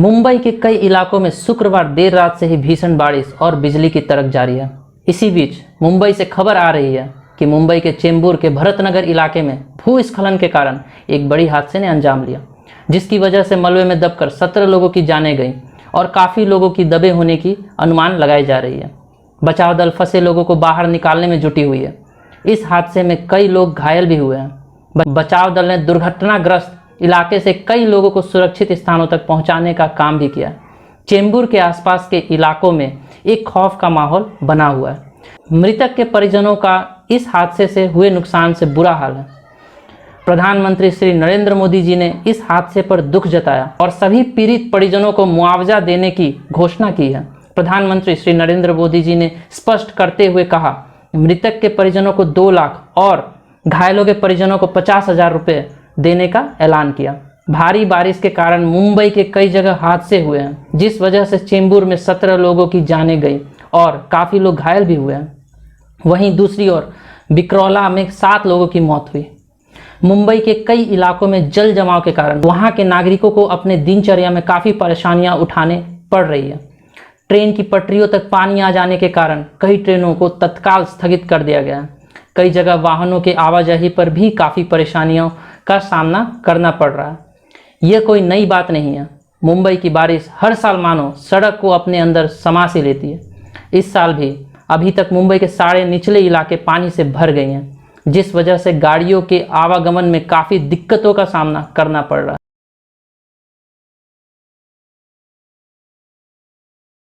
मुंबई के कई इलाकों में शुक्रवार देर रात से ही भीषण बारिश और बिजली की तड़क जारी है। इसी बीच मुंबई से खबर आ रही है कि मुंबई के चेंबूर के भरतनगर इलाके में भूस्खलन के कारण एक बड़ी हादसे ने अंजाम लिया, जिसकी वजह से मलबे में दबकर 17 लोगों की जानें गईं और काफ़ी लोगों की दबे होने की अनुमान लगाई जा रही है। बचाव दल फंसे लोगों को बाहर निकालने में जुटी हुई है। इस हादसे में कई लोग घायल भी हुए हैं। बचाव दल ने दुर्घटनाग्रस्त इलाके से कई लोगों को सुरक्षित स्थानों तक पहुंचाने का काम भी किया। चेंबूर के आसपास के इलाकों में एक खौफ का माहौल बना हुआ है। मृतक के परिजनों का इस हादसे से हुए नुकसान से बुरा हाल है। प्रधानमंत्री श्री नरेंद्र मोदी जी ने इस हादसे पर दुख जताया और सभी पीड़ित परिजनों को मुआवजा देने की घोषणा की है। प्रधानमंत्री श्री नरेंद्र मोदी जी ने स्पष्ट करते हुए कहा, मृतक के परिजनों को 2 लाख और घायलों के परिजनों को 50,000 रुपये देने का ऐलान किया। भारी बारिश के कारण मुंबई के कई जगह हादसे हुए हैं, जिस वजह से चेंबूर में 17 लोगों की जानें गई और काफ़ी लोग घायल भी हुए हैं। वहीं दूसरी ओर बिकरौला में 7 लोगों की मौत हुई। मुंबई के कई इलाकों में जल जमाव के कारण वहां के नागरिकों को अपने दिनचर्या में काफ़ी परेशानियां उठाने पड़ रही है। ट्रेन की पटरियों तक पानी आ जाने के कारण कई ट्रेनों को तत्काल स्थगित कर दिया गया है। कई जगह वाहनों के आवाजाही पर भी काफ़ी परेशानियों का सामना करना पड़ रहा है। यह कोई नई बात नहीं है। मुंबई की बारिश हर साल मानो सड़क को अपने अंदर समा सी लेती है। इस साल भी अभी तक मुंबई के सारे निचले इलाके पानी से भर गए हैं, जिस वजह से गाड़ियों के आवागमन में काफ़ी दिक्कतों का सामना करना पड़ रहा है।